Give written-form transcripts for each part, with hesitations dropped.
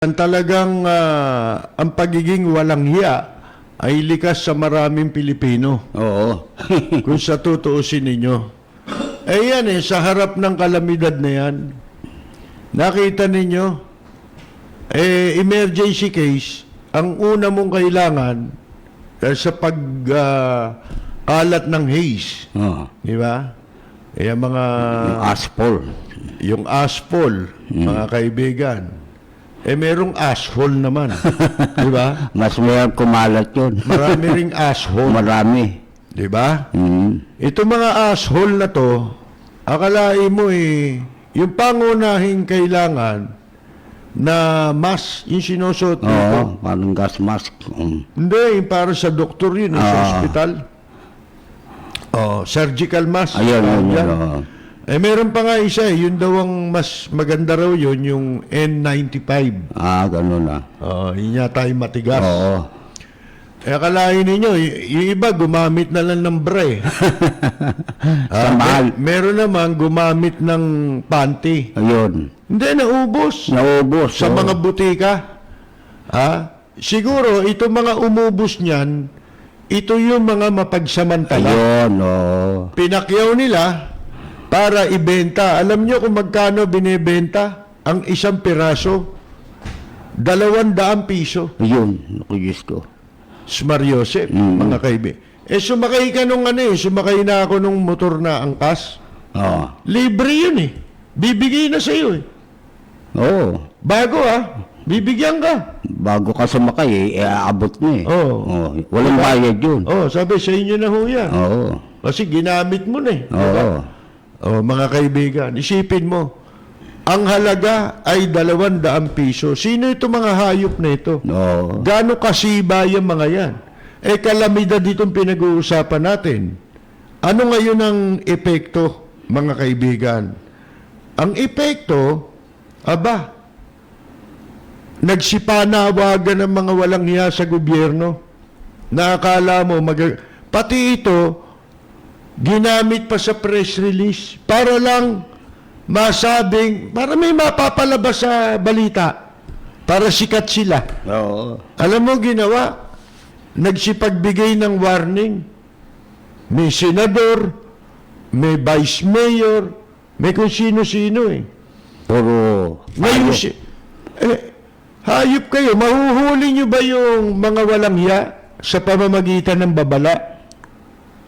Ang talagang ang pagiging walang hiya ay likas sa maraming Pilipino. Oo. Kung sa tutuusin ninyo. Eh yan sa harap ng kalamidad na yan, nakita ninyo, emergency case, ang una mong kailangan sa pag-alat ng haze. Oo. Di ba? Yung mga... Yung Yung asphalt, mga kaibigan. Merong asshole naman. Di ba? Mas mayroon kumalat yun. Marami ring asshole. Marami. Di ba? Mm. Ito mga asshole na to, akalain mo yung pangunahing kailangan na mask, yung sinusuot nito. Oo, parang gas mask. Hindi, yung para sa doktor yun, sa ospital. Surgical mask. Ayun, Yan. oo. Meron pa nga isa, yun daw ang mas maganda raw yun, yung N95. Ganun na. Yun yata yung matigas. Oo. Akalain ninyo, yung iba gumamit na lang ng bre. Mahal. Meron naman gumamit ng panty. Ayun. Hindi, naubos. Naubos. Sa mga butika. Siguro, ito mga umubos niyan, ito yung mga mapagsamantala. Ayun, oo. Pinakyaw nila para ibenta. Alam nyo kung magkano binibenta ang isang piraso? 200 piso. Ayun, nakuyos ko. Smart Joseph, mga kaibigan. Sumakay ka nung sumakay na ako nung motor na angkas. Oo. Libre yun Bibigay na sa'yo Oo. Bago bibigyan ka. Bago ka sumakay, aabot na Oo. Oo. Walang bayad yun. Sabi sa inyo na ho yan. Oo. Kasi ginamit mo na Oo. Mga kaibigan, isipin mo, ang halaga ay 200 piso. Sino ito mga hayop na ito? Oo. Gaano kasiba yung mga yan? Kalamidad ditong pinag-uusapan natin. Ano ngayon ang epekto, mga kaibigan? Ang epekto, nagsipanawagan ng mga walang hiya sa gobyerno. Nakakala mo, pati ito, ginamit pa sa press release para lang masabing, para may mapapalabas sa balita, para sikat sila. Oo. Alam mo ginawa? Nagsipagbigay ng warning. May senador, may vice mayor, may kung sino-sino Puro Ngayon, hayop kayo, mahuhuli nyo ba yung mga walang hiya sa pamamagitan ng babala?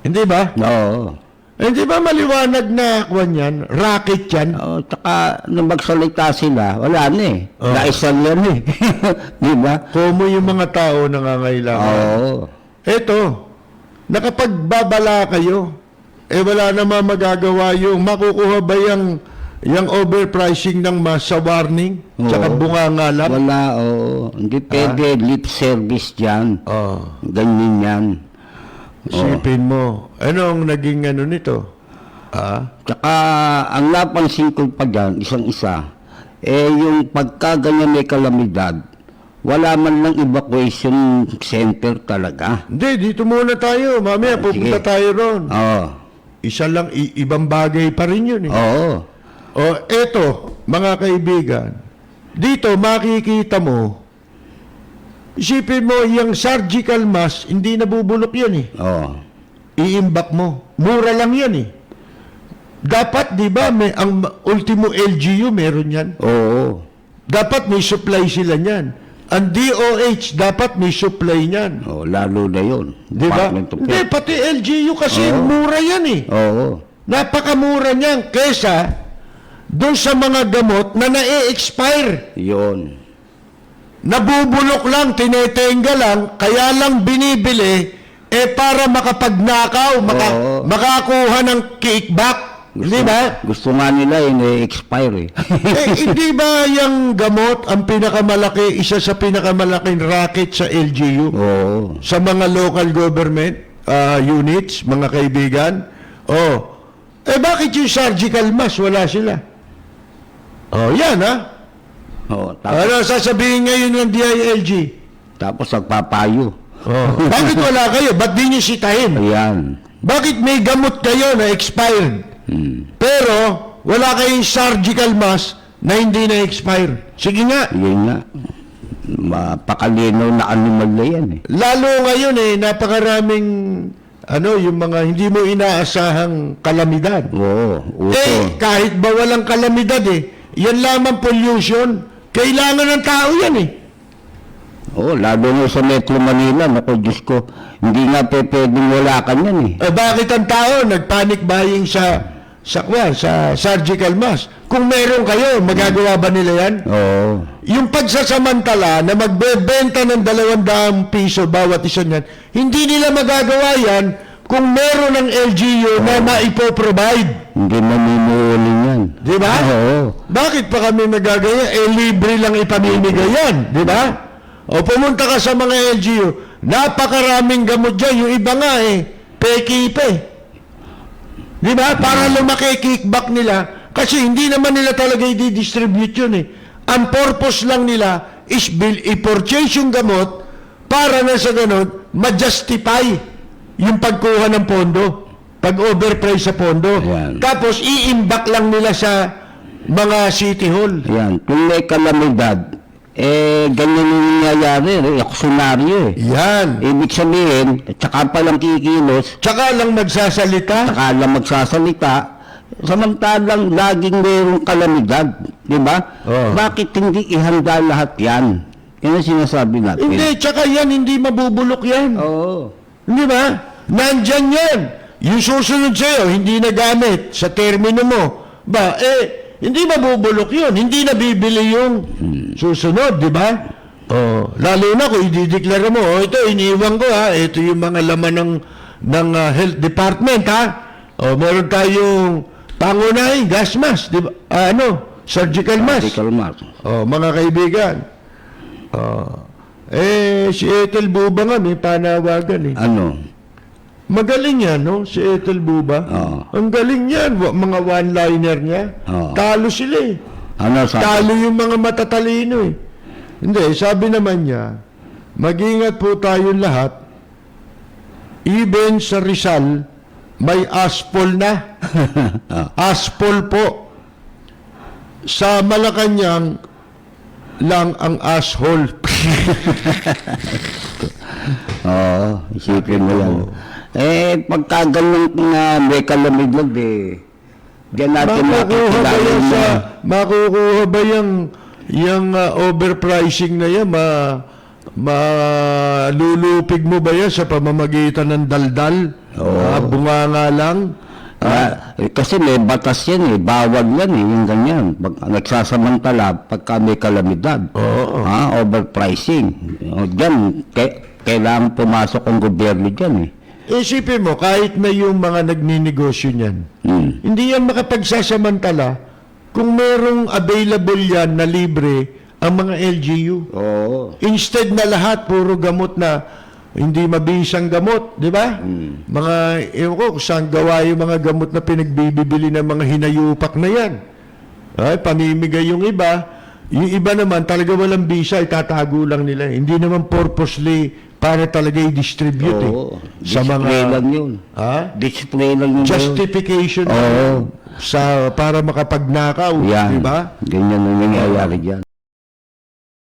Hindi ba? Oo. Hindi ba maliwanag na kwan yan? Racket yan? Oo, tsaka nung magsalita sila, wala na Oo. Naisan yan Di ba? Komo yung mga tao nangangailangan. Oo. Eto, nakapagbabala kayo, wala naman magagawa yung makukuha ba yung overpricing ng sa warning? Tsaka Oo. bunganga lang? Wala, oo. Hindi pwede lip service dyan. Ganyan yan. Isipin mo, anong naging nito? Tsaka, ang napansin ko pa dyan, isang-isa, yung pagka ganyan may kalamidad, wala man lang evacuation center talaga. Hindi, dito muna tayo. Mamaya, pupunta sige. tayo ron. Oo. Isa lang, ibang bagay pa rin yun Oo. Eto, mga kaibigan, dito makikita mo, isipin mo, yung surgical mask, hindi nabubulok yan Oo. Iimbak mo. Mura lang yan Dapat, di ba, ang ultimo LGU meron yan. Oo. Dapat may supply sila niyan. Ang DOH, dapat may supply niyan. Oo, lalo na yun. Di ba? Department of Hindi, Health. pati LGU kasi Oo. mura yan Oo. Napakamura niyan kesa doon sa mga gamot na na-expire. Yun. Nabubulok lang, tinetenga lang, kaya lang binibili para makapagnakaw, Oo. makakuha ng kickback. Di ba? Gusto nga nila na-expire Hindi ba yung gamot ang pinakamalaki, isa sa pinakamalaking racket sa LGU? Oo. Sa mga local government units, mga kaibigan? Bakit yung surgical mask wala sila? Yan Oo. Ano sasabihin ngayon ng DILG? Tapos nagpapayo. Bakit wala kayo? Ba't di nyo sitahin? Ayan. Bakit may gamot kayo na expired? Pero wala kayong surgical mask na hindi na-expire? Sige nga. Yun nga. Mapakalinaw na animal na yan eh. Lalo ngayon napakaraming yung mga hindi mo inaasahang kalamidad. Oo, Kahit ba walang kalamidad yan lamang pollution, kailangan ng tao yan Oo, lalo nga sa Metro Manila, naku Diyos ko, hindi nga pwedeng wala ka yan Bakit ang tao nag-panic buying sa surgical mask? Kung meron kayo, magagawa ba nila yan? Oo. Yung pagsasamantala na magbebenta ng 200 piso bawat isa niyan, hindi nila magagawa yan kung meron ng LGU na maipoprovide. Hindi mamimuli yan. Di ba? Oo. Bakit pa kami magagawa? Libre lang ipamimigay yan. Di ba? O pumunta ka sa mga LGU, napakaraming gamot dyan. Yung iba nga peke-ipe. Di ba? Para lumaki kickback nila. Kasi hindi naman nila talaga i-distribute yun Ang purpose lang nila is i-purchase yung gamot para na sa ganun, ma-justify yung pagkuha ng pondo. Pag-overprice sa pondo. Yan. Tapos, i-imbak lang nila sa mga city hall. Yan. Kung may kalamidad, ganyan yung nangyayari, reaksyonaryo Yan. Ibig sabihin, tsaka palang kikilos, Tsaka lang magsasalita. tsaka lang magsasalita, samantalang laging mayroong kalamidad, di ba? Oo. Bakit hindi ihanda lahat yan? Yan ang sinasabi natin. Hindi, tsaka yan, hindi mabubulok yan. Oo. Di ba? Nandyan yan. Yung susunod sa'yo, hindi nagamit sa termino mo. Hindi mabubulok yun. Hindi nabibili yung susunod, di ba? Lalo na kung idideklara mo, ito, iniwan ko ito yung mga laman ng health department meron tayong pangunahing gas mask, di ba? Surgical mask. Article mark. Mga kaibigan. Si Ethel Buba nga may panawagan Ano? Magaling yan, no? Si Ethel Buba. Oo. Ang galing yan. Mga one-liner niya. Oo. Talo sila Ano sabi? Talo yung mga matatalino Hindi, sabi naman niya, mag-ingat po tayong lahat. Even sa Rizal, may aspol na. Aspol po. Sa Malacanang, lang ang asshole. Oo, isipin mo yan. Pagka ganun na may kalamidad diyan natin Makukuha ba yung overpricing na yan? Malulupig mo ba yan sa pamamagitan ng daldal? Bunganga lang? Kasi may batas yan bawal yan yung ganyan. Nagsasamantala pagka may kalamidad. Overpricing. Diyan, kailangan pumasok ang gobyerno dyan Isipin mo, kahit na yung mga nagninegosyo niyan, hindi yan makapagsasamantala kung merong available yan na libre ang mga LGU. Instead na lahat, puro gamot na hindi mabisang gamot, di ba? Mga, ewan ko, saan gawa yung mga gamot na pinagbibili ng mga hinayupak na yan. Pamimigay yung iba. Yung iba naman, talaga walang bisa, itatago lang nila. Hindi naman purposely para talaga i-distribute sa mga display lang yun. Display lang yun. Justification para makapagnakaw, di ba? Ganyan ang nangyayari dyan.